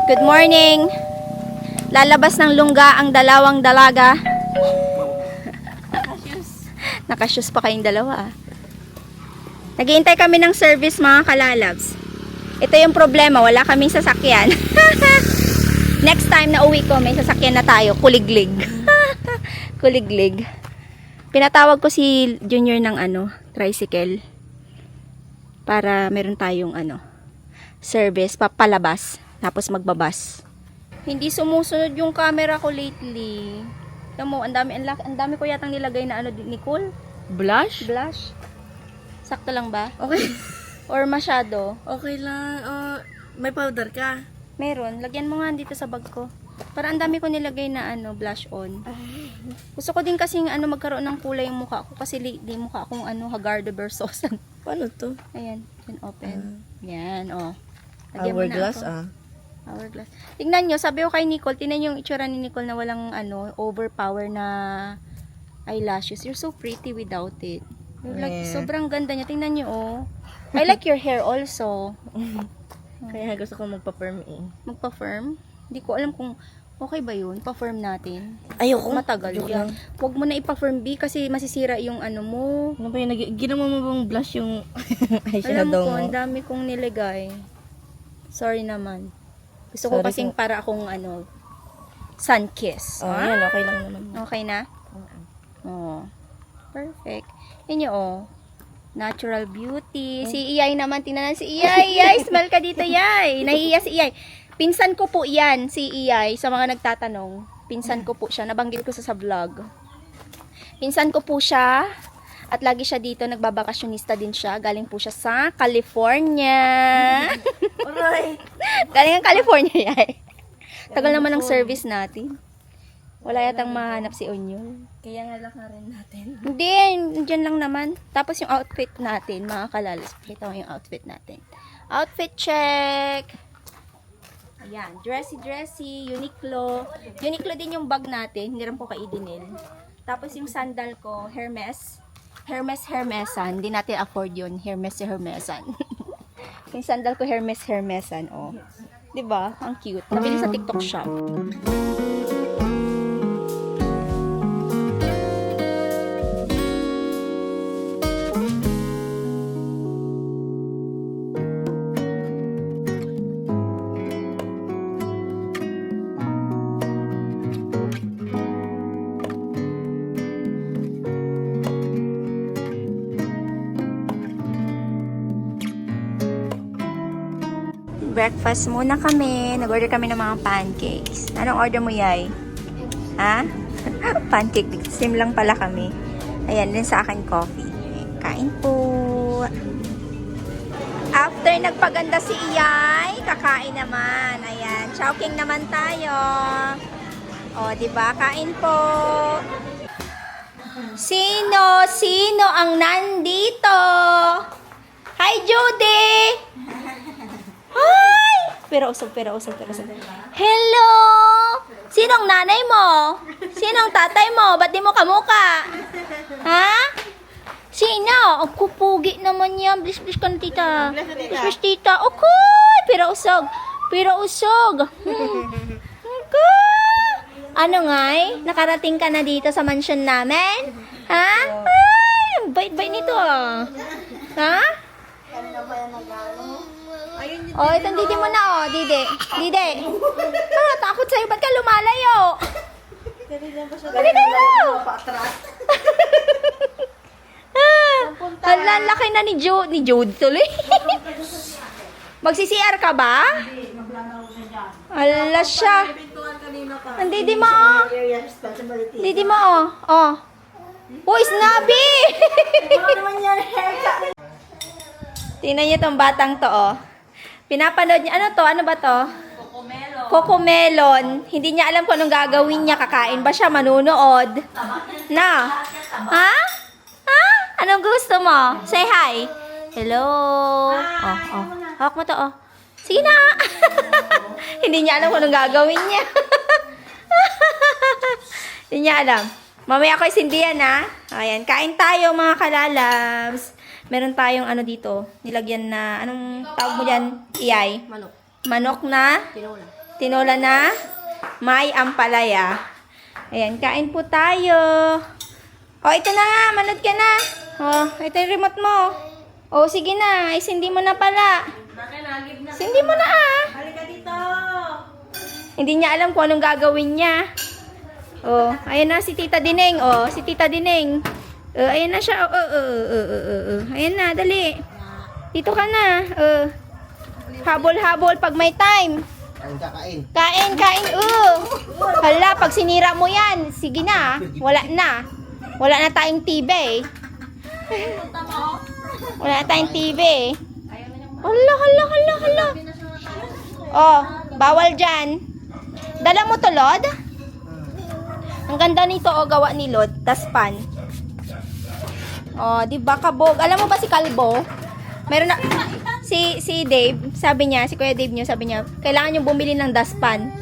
Good morning! Lalabas ng lungga ang dalawang dalaga. Nakashoes pa kayong dalawa. Naghihintay kami ng service mga kalalabs. Ito yung problema, wala kaming sasakyan. Next time na uwi ko, may sasakyan na tayo. Kuliglig. Kuliglig. Pinatawag ko si Junior ng tricycle. Para meron tayong service, papalabas. Tapos magbabas. Hindi sumusunod yung camera ko lately. Tignan mo, ang dami ko yatang nilagay na Nicole? Blush? Blush. Sakto lang ba? Okay. Or masyado? Okay lang. May powder ka? Meron. Lagyan mo nga dito sa bag ko. Para ang dami ko nilagay na blush on. Gusto ko din kasing magkaroon ng kulay yung mukha ko. Kasi lately mukha akong Hagar de Versosa. Paano to? Ayan. Yan, open. Yan, oh. Lagyan mo na Hourglass, ako. Hourglass. Tingnan nyo, sabi ko kay Nicole, tingnan nyo yung itsura ni Nicole na walang overpower na eyelashes. You're so pretty without it. You're like, sobrang ganda niya. Tingnan nyo, oh. I like your hair also. Kaya gusto ko magpa-perm eh. Magpa-firm? Hindi ko alam kung okay ba yun. Pa-firm natin. Ayoko. Matagal yan. Huwag mo na ipa-firm B kasi masisira yung mo. Ano ba yun? Ginawa mo bang blush yung Alam eyeshadow ko, mo? ang dami kong nilagay. Sorry naman. Gusto ko Sorry kasing para akong sun kiss. Oh, yan. Okay lang naman. Okay na? Oo. Perfect. Yan yun, oh. Natural beauty. Si Iyay naman, tingnan si Iyay. Iyay, smell ka dito, Iyay. Nahihiya si Iyay. Pinsan ko po yan, si Iyay. Sa mga nagtatanong, pinsan ko po siya. Nabanggit ko sa vlog. Pinsan ko po siya. At lagi siya dito, nagbabakasyonista din siya. Galing po siya sa California. Alright. Galing ang California, Iyay. Tagal naman ng service natin. Wala yatang mahanap si Onyol. Kaya nga lang na rin natin. Hindi, dyan lang naman. Tapos yung outfit natin, mga kalalas. Pakita mo yung outfit natin. Outfit check! Ayan, dressy, Uniqlo. Uniqlo din yung bag natin, hindi rin po kay Idinil. Tapos yung sandal ko, Hermes. Hermesan. Hindi natin afford yun. Hermesan. Yung sandal ko, Hermesan. Oh. Diba? Ang cute. Nabili sa TikTok shop. Breakfast muna kami. Nag-order kami ng mga pancakes. Anong order mo, Yay? Ha? Pancake. Sim lang pala kami. Ayan, din sa akin coffee. Kain po. After nagpaganda si Iyay, kakain naman. Ayan, chowking naman tayo. O, diba? Kain po. Sino ang nandito? Hi, Judy! Hi! Pero usog. Hello! Sinong nanay mo? Sinong tatay mo? Ba't di mo kamuka? Ha? Sino? Ang kupugi naman yan. Bliss ka na, tita. Bliss, tita. Okay! Pero usog. Ano ngay? Nakarating ka na dito sa mansion namin? Ha? Ay! Ang bait-bait nito ah. Ha? Oh, itong didi mo na, oh. Didi. Ah, takot sa'yo. Ba't ka lumalayo? Dali. Hala, laki na ni Jude tuloy. Magsi-CR ka ba? Hala siya. Ang didi mo, oh. Didi mo, oh. Oh. Uy, snappy! Tingnan niyo tong batang to, oh. Pinapanood niya. Ano to? Ano ba to? Cocomelon. Hindi niya alam kung anong gagawin niya. Kakain ba siya? Manunood. Na? Ha? Ha? Anong gusto mo? Say hi. Hello. Oh. Hawak mo to, oh. Sige na. Hindi niya alam kung anong gagawin niya. Hindi niya alam. Mamaya ko isindihan, ha? Ayan. Kain tayo, mga kalalabs. Meron tayong dito, nilagyan na, anong tawag mo dyan, Iyay? Manok. Manok na? Tinola na may ampalaya. Ayan, kain po tayo. O, ito na nga. Manood ka na. O, ito yung remote mo. O, sige na. Isindi mo na pala. Sindi mo na Halika dito! Hindi niya alam kung anong gagawin niya. Oh, ayan na si Tita Dineng. Oh, si Tita Dineng. Ayan na siya. Ayan na, dali. Dito ka na. Habol-habol pag may time. Kain. Kain. Hala, pag sinira mo yan, sige na. Wala na. Wala na tayong TV. Wala na tayong TV. Hala. Oh, bawal dyan. Dala mo to, Lod? Ang ganda nito, oh, gawa ni Lod. Taspan. Oh, di ba kabog? Alam mo ba si Kalbo? Meron na... Si Dave, sabi niya, si Kuya Dave niyo, sabi niya, kailangan niyo bumili ng daspan.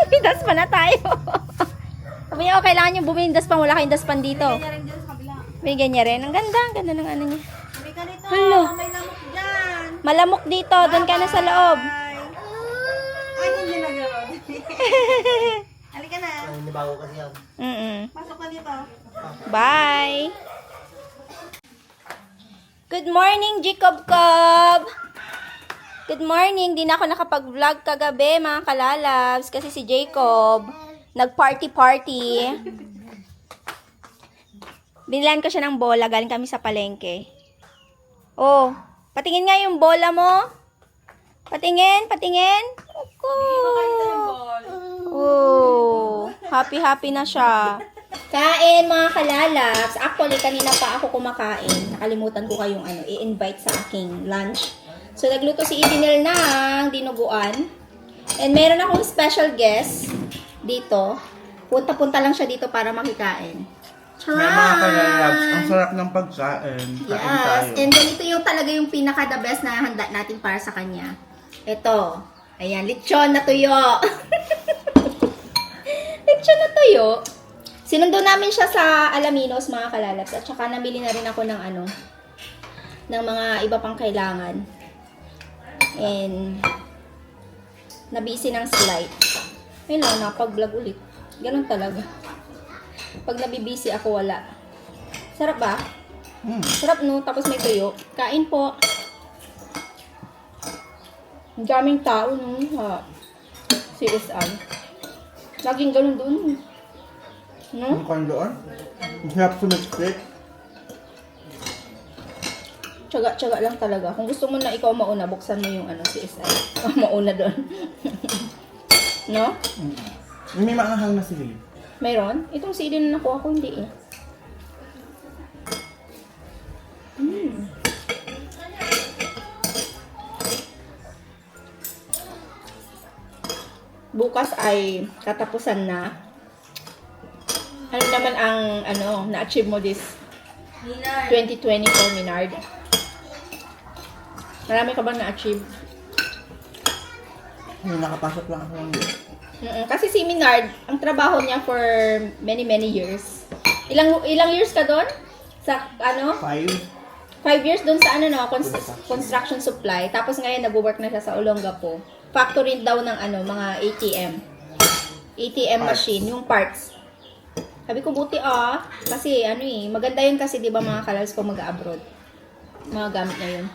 May daspan na tayo. Sabi niya, oh, kailangan niyo bumili ng daspan. Wala kayong daspan dito. May ganyan rin. Ang ganda ng ano niya. Halika dito! Hello. May lamok dyan! Malamok dito. Doon ka na sa loob. Ay, hindi nag-road. Halika na. Ay, bago kasi yan. Pasok ka dito. Bye! Good morning, Jacob Cob! Good morning! Di na ako nakapag-vlog kagabi, mga kalalabs, kasi si Jacob nag-party-party. Binilan ko siya ng bola, galing kami sa palengke. Oh, patingin nga yung bola mo. Patingin. Oh, happy na siya. Kain, mga kalalabs. Actually, kanina pa ako kumakain. Nakalimutan ko kayong i-invite sa aking lunch. So, nagluto si Idinel ng dinuguan. And meron akong special guest dito. Punta-punta lang siya dito para makikain. May mga kalalabs, ang sarap ng pagkain. Kain Yes. tayo. And then, ito yung talaga yung pinaka-the best na handa natin para sa kanya. Ito. Ayan, lechon na tuyo. Lechon na tuyo. Sinundo namin siya sa Alaminos, mga kalalabs. At saka namili na rin ako ng ng mga iba pang kailangan. And nabisi ng slide. Ayun lang, napag-vlog ulit. Ganun talaga. Pag nabibisi ako, wala. Sarap ba? Sarap, no? Tapos may tuyo. Kain po. Ang daming tao, no? CSI. Laging ganun doon. No? Ang kan doon? Ang sarap sumiksik. Tsaga-tsaga lang talaga. Kung gusto mo na ikaw mauna, buksan mo yung CSI. Mauna doon. No? May maanghang na sili. Mayroon? Itong CD na nakuha ko, hindi eh. Bukas ay katapusan na. Ano naman ang na-achieve mo this 2024, Minard? Marami ka bang na-achieve? Nakapasok lang ako ng Kasi si Minard, ang trabaho niya for many years. Ilang years ka doon? Sa 5 years doon sa construction supply. Tapos ngayon nagwo-work na siya sa Olongapo. Factory daw ng mga ATM machine, yung parts. Sabi ko buti kasi maganda yun kasi 'di ba mga kalals pag mag-abroad. Mga gamit na yun.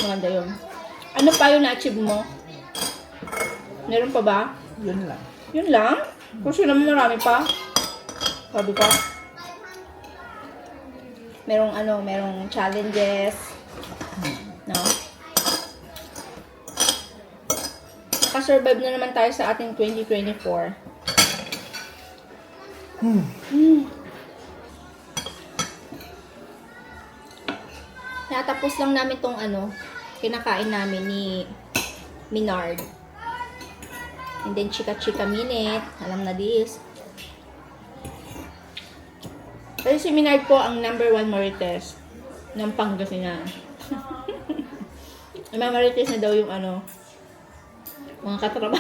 Maganda yun. Ano pa yung na-achieve mo? Meron pa ba? Yun lang. Yun lang? Kasi naman marami pa. Sabi ka? Merong challenges. No? Nakasurvive na naman tayo sa ating 2024. Natapos lang namin tong kinakain namin ni Minard. And then chika-chika minute. Alam na this. Pero si Minard po ang number 1 Marites ng Pangasinan. Ang mga Marites na daw yung mga katrabaho.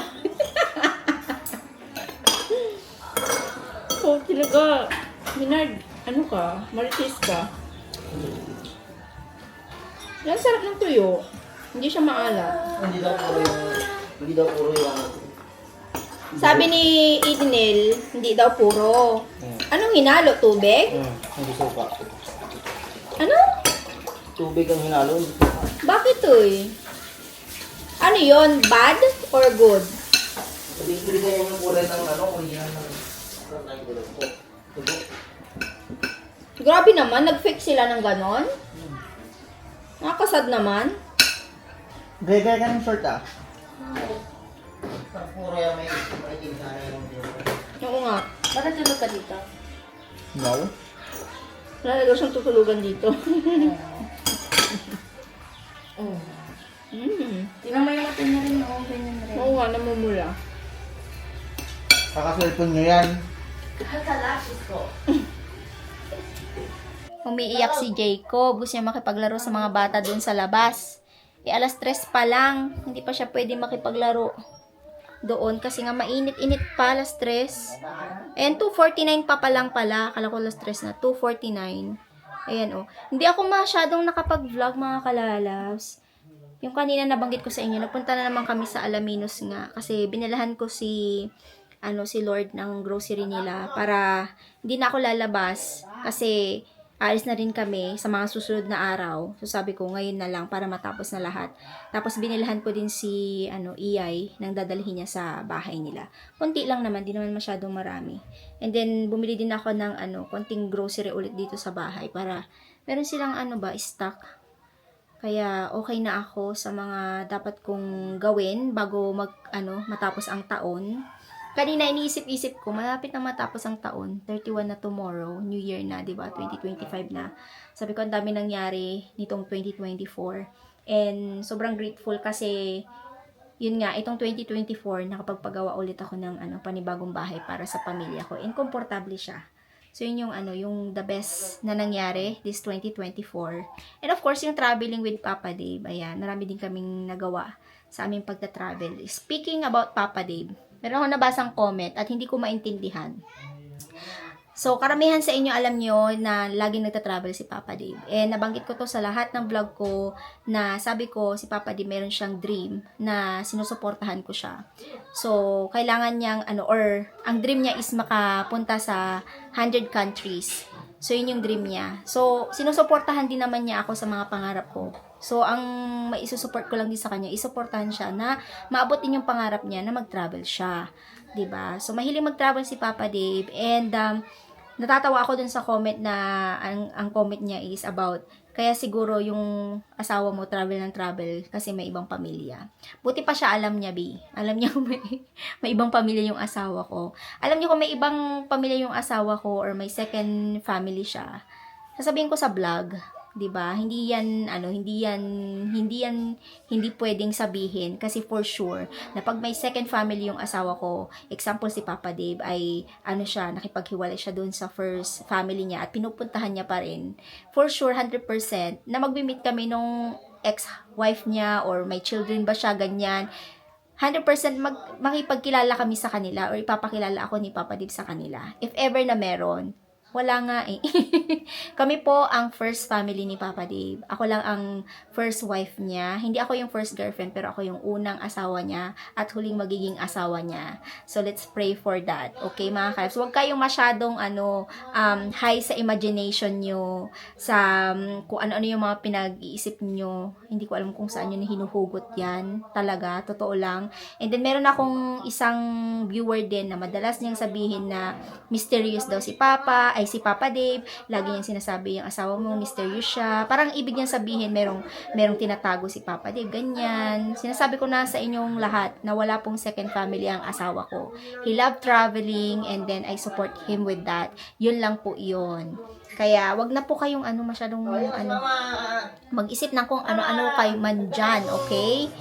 So, talaga, Minard, ka? Marites ka? Yan, sarap ng tuyo. Hindi siya maalat. Hindi lang ako yung Hindi daw puro yung ano. Sabi ni Idnil, hindi daw puro. Hmm. Anong hinalo? Tubig? Hindi suka. Ano? Tubig ang hinalo, hindi suka. Bakit to eh? Ano yon? Bad or good? Sabi kayo yung kulay ng ano, original ng tubo. Grabe naman, nag-fake sila ng ganon. Nakakasad naman. Gaya ka ng short ah. Puro yung may tinta na yung Oo nga. Bakit tulog ka dito? No? Wala na daw siyang tutulugan dito. Oo. Tingnan mo yung mata niya rin. Oo, ganyan rin. Oo nga, namumula. Kaka-cellphone nyo yan. Kalasis ko. Umiiyak si Jacob. Gusto niya makipaglaro sa mga bata doon sa labas. Alas 3 pa lang. Hindi pa siya pwede makipaglaro doon kasi nga mainit-init pa, alas 3. And 2:49 pa lang pala. Akala ko alas 3 na. 2:49. Ayan oh. Hindi ako masyadong nakapag-vlog mga kalalabs. Yung kanina nabanggit ko sa inyo, napunta na naman kami sa Alaminos nga kasi binilahan ko si Lord ng grocery nila para hindi na ako lalabas kasi alis na rin kami sa mga susunod na araw. So sabi ko ngayon na lang para matapos na lahat. Tapos binilahan ko din si Iyay nang dadalhin niya sa bahay nila. Konti lang naman, di naman masyadong marami. And then bumili din ako ng konting grocery ulit dito sa bahay para meron silang stock. Kaya okay na ako sa mga dapat kong gawin bago matapos ang taon. Kanina iniisip-isip ko, malapit na matapos ang taon. 31 na tomorrow, New Year na, 'di ba? 2025 na. Sabi ko ang dami nangyari nitong 2024. And sobrang grateful kasi yun nga, itong 2024 nakapagpagawa ulit ako ng panibagong bahay para sa pamilya ko. And komportable siya. So, yun yung, yung the best na nangyari this 2024. And of course, yung traveling with Papa Dave. Ayan, marami din kaming nagawa sa aming pagta-travel. Speaking about Papa Dave, meron akong nabasang comment at hindi ko maintindihan. So, karamihan sa inyo alam nyo na laging nagta-travel si Papa Dave. And nabanggit ko to sa lahat ng vlog ko na sabi ko si Papa Dave meron siyang dream na sinusuportahan ko siya. So, kailangan niyang or ang dream niya is makapunta sa 100 countries. So, yun yung dream niya. So, sinusuportahan din naman niya ako sa mga pangarap ko. So, ang maisusupport ko lang din sa kanya, isuportahan siya na maabot din yung pangarap niya na mag-travel siya. 'Di ba? So, mahilig mag-travel si Papa Dave and natatawa ako dun sa comment na ang comment niya is about kaya siguro yung asawa mo travel ng travel kasi may ibang pamilya. Buti pa siya alam niya, B. Alam niya kung may ibang pamilya yung asawa ko. Alam niyo kung may ibang pamilya yung asawa ko or may second family siya. Sasabihin ko sa vlog, 'di ba? Hindi pwedeng sabihin kasi for sure na pag may second family yung asawa ko, example si Papa Dave ay nakipaghiwalay siya doon sa first family niya at pinupuntahan niya pa rin. For sure 100% na magmi-meet kami nung ex-wife niya or may children ba siya ganyan. 100% makipagkilala kami sa kanila or ipapakilala ako ni Papa Dave sa kanila. If ever na meron. Wala nga eh. Kami po ang first family ni Papa Dave. Ako lang ang first wife niya. Hindi ako yung first girlfriend, pero ako yung unang asawa niya at huling magiging asawa niya. So, let's pray for that. Okay, mga kalabs? Huwag kayong masyadong high sa imagination nyo, sa kung ano-ano yung mga pinag-iisip nyo. Hindi ko alam kung saan nyo hinuhugot yan. Talaga, totoo lang. And then, meron akong isang viewer din na madalas niyang sabihin na mysterious daw si Papa, si Papa Dave, lagi niyang sinasabi yung asawa mo, mysterious siya. Parang ibig niyang sabihin, merong tinatago si Papa Dave, ganyan. Sinasabi ko na sa inyong lahat na wala pong second family ang asawa ko. He loved traveling and then I support him with that. Yun lang po yun. Kaya, wag na po kayong masyadong mag-isip na kung ano-ano kayo man dyan, okay?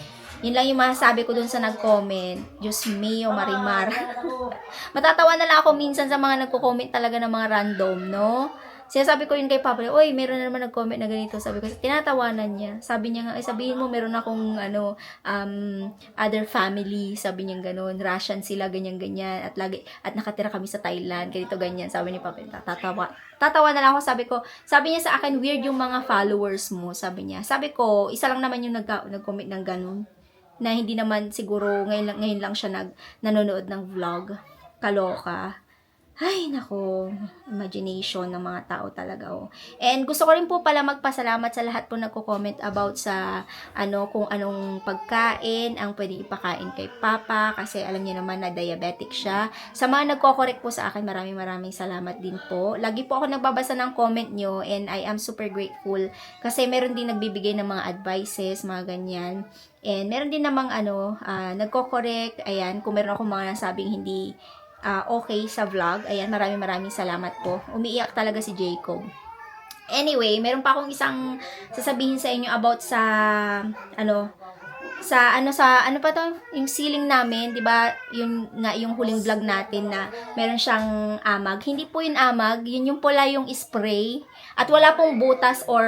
Yun lang yung masasabi ko dun sa nag-comment. Diyos mio, Marimar. Matatawa na lang ako minsan sa mga nagko-comment talaga ng mga random, no? Sinasabi ko yun kay Papa, oy, meron na naman nag-comment na ganito. Sabi ko, tinatawanan niya. Sabi niya nga, sabihin mo, meron akong, other family. Sabi niya gano'n, Russian sila, ganyan-ganyan. At nakatira kami sa Thailand, ganito, ganyan. Sabi ni Papa, tatawa na lang ako. Sabi niya sa akin, weird yung mga followers mo, sabi niya. Sabi ko, isa lang naman yung nag-comment ng gano'n. na hindi naman siguro ngayon lang siya nanonood ng vlog. Kaloka. Ay, nako, imagination ng mga tao talaga, oh. And gusto ko rin po pala magpasalamat sa lahat po nagko-comment about sa, kung anong pagkain ang pwede ipakain kay Papa, kasi alam niyo naman na diabetic siya. Sa mga nagko-correct po sa akin, maraming salamat din po. Lagi po ako nagbabasa ng comment nyo, and I am super grateful, kasi meron din nagbibigay ng mga advices, mga ganyan. And meron din namang, nagko-correct, ayan, kung meron akong mga nasabing hindi okay sa vlog. Ayan, maraming salamat po. Umiiyak talaga si Jacob. Anyway, meron pa akong isang sasabihin sa inyo about sa ano pa to? Yung ceiling namin, 'di ba? Yung huling vlog natin na meron siyang amag. Hindi po yun amag, yun yung pula yung spray. At wala pong butas or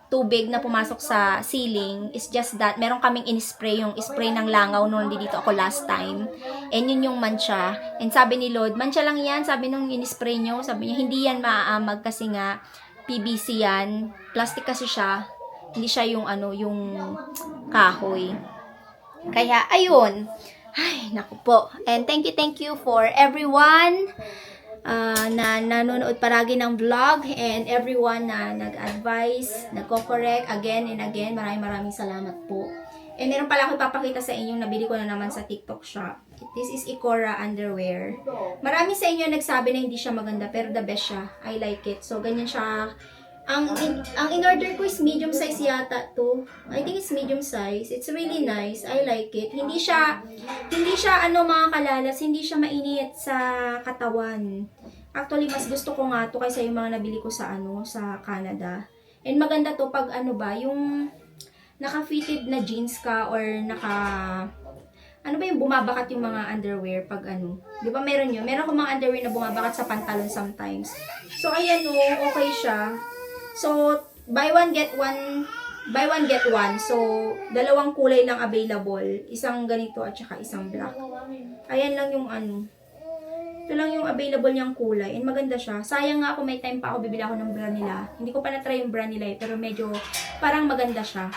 tubig na pumasok sa ceiling. It's just that meron kaming in-spray, yung spray ng langaw nung dito ako last time. And yun yung mancha. And sabi ni Lord, mancha lang yan. Sabi nung in-spray nyo, sabi niya, hindi yan maaamag kasi nga PVC yan. Plastic kasi siya. Hindi siya yung yung kahoy. Kaya, ayun. Ay, naku po. And thank you for everyone na nanonood paragi ng vlog, and everyone na nag-advise, nagko-correct again and again. Maraming salamat po. And meron pala ako ipapakita sa inyo, nabili ko na naman sa TikTok shop. This is Ikora underwear. Marami sa inyo nagsabi na hindi siya maganda, pero the best siya. I like it. So, ganyan siya. Ang in-order ko is medium size yata to. I think it's medium size. It's really nice. I like it. Hindi siya mga kalalas, hindi siya mainit sa katawan. Actually, mas gusto ko nga to kaysa yung mga nabili ko sa sa Canada. And maganda to pag yung naka-fitted na jeans ka or yung bumabakat yung mga underwear pag Di ba meron yun? Meron akong mga underwear na bumabakat sa pantalon sometimes. So, ayan okay siya. So, buy one get one. So, dalawang kulay lang available. Isang ganito at saka isang black. Ayan lang yung Ito lang yung available niyang kulay. And maganda siya. Sayang nga ako, may time pa ako bibili ako ng brand nila. Hindi ko pa na-try yung brand nila pero medyo parang maganda siya.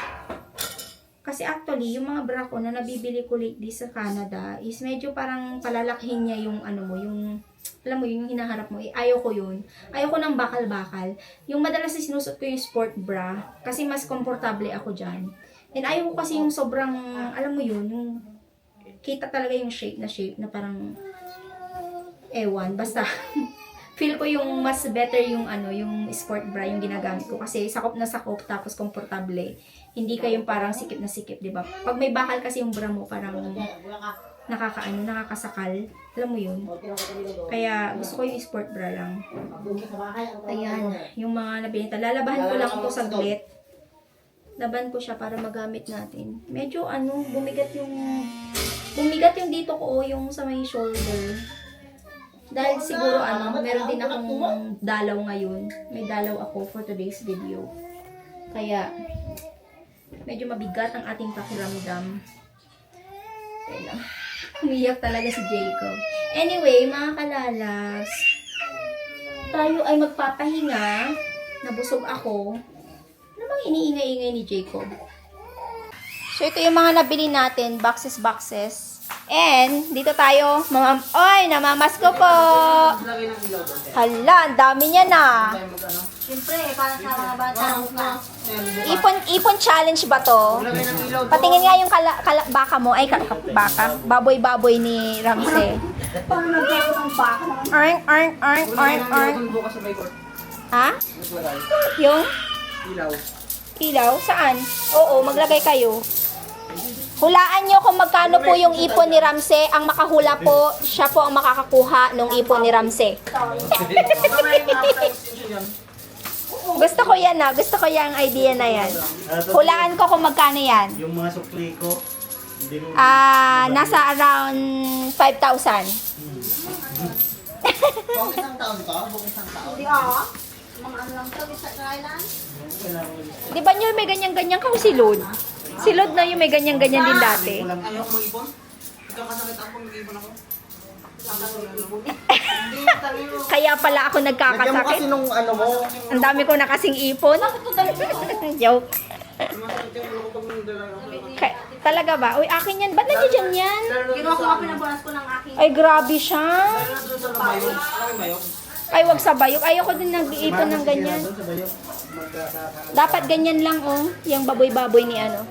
Kasi actually, yung mga bra ko na nabibili ko lately sa Canada is medyo parang palalakihin niya yung alam mo, yung hinaharap mo, ayaw ko yun. Ayaw ko ng bakal-bakal. Yung madalas na sinusot ko yung sport bra, kasi mas komportable ako dyan. And ayaw ko kasi yung sobrang, alam mo yun, yung kita talaga yung shape na parang, ewan, basta, feel ko yung mas better yung yung sport bra yung ginagamit ko. Kasi sakop na sakop, tapos komportable. Hindi kayong parang sikip na sikip, di ba? Pag may bakal kasi yung bra mo, parang, nakakasakal. Alam mo yun? Kaya gusto ko yung sport bra lang. Ayan, yung mga nabinita. Lalabahan ko lang ito saglit. Laban ko siya para magamit natin. Medyo bumigat yung dito ko, yung sa may shoulder. Dahil siguro meron din akong dalaw ngayon. May dalaw ako for today's video. Kaya, medyo mabigat ang ating pakiramdam. Kaya lang. Umiyak talaga si Jacob. Anyway, mga kalalas, tayo ay magpapahinga. Nabusog ako. Ano bang iniingay-ingay ni Jacob? So, ito yung mga nabili natin. Boxes. And, dito tayo. Namamas ko po. Hala, ang dami niya na. Siyempre, para sa mga bata. Ipon challenge ba to? Patingin nga yung baka mo. Ay, baka. Baboy ni Ramsey. Arng. Ha? Yung? Ilaw? Saan? Oo, maglagay kayo. Hulaan nyo kung magkano po yung ipon ni Ramsey. Ang makahula po, siya po ang makakakuha ng ipon ni Ramsey. Gusto ko yan Gusto ko yung idea na yan. Hulaan ko kung magkano yan. Yung mga supli ko, hindi mo... Nasa around 5,000. Kung isang taon to, buong isang taon. Mga lang to, isa kailan? Di ba nyo may ganyan-ganyan kang si Lod? Si Lod na yung may ganyan-ganyan din dati. Ayaw ko mag-ipon? Ikaw kasakit ako, mag-ipon ako. Kaya pala ako Lagyan mo kasi nagkakasakit. nung mo. Ang dami ko na kasing ipon. Joke. Talaga ba? Uy, akin yan. Ba't nandiyan yan? Kinuha ko nga pinabunas ko ng aking Ay, grabe siya. Ay, wag sa bayok. Ayoko din nag-iipon ng ganyan. Dapat ganyan lang, oh. Yung baboy-baboy ni ano.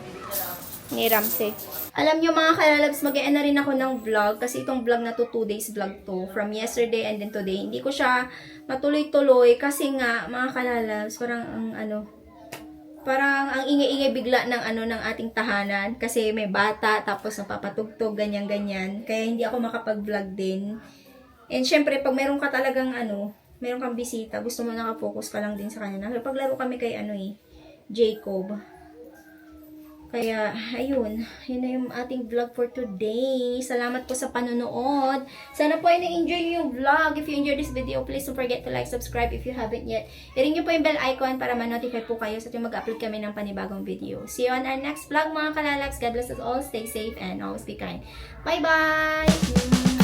Ni Ramsey. Alam nyo mga kalalabs, mag-e-end na rin ako ng vlog. Kasi itong vlog na to, 2 days vlog to. From yesterday and then today. Hindi ko siya matuloy-tuloy. Kasi nga, mga kalalabs, parang ang ingay-ingay bigla ng ating tahanan kasi may bata tapos napapatugtog ganyan-ganyan. Kaya hindi ako makapag-vlog din. And syempre pag meron ka talagang meron kang bisita, gusto mo naka-focus ka lang din sa kanya. Paglaro kami kay Jacob. Kaya, ayun. Yun na yung ating vlog for today. Salamat po sa panonood. Sana po ay na-enjoy yung vlog. If you enjoyed this video, please don't forget to like, subscribe if you haven't yet. I-ring nyo po yung bell icon para ma-notify po kayo sa tuwing mag-upload kami ng panibagong video. See you on our next vlog mga kalalags. God bless us all. Stay safe and always be kind. Bye-bye!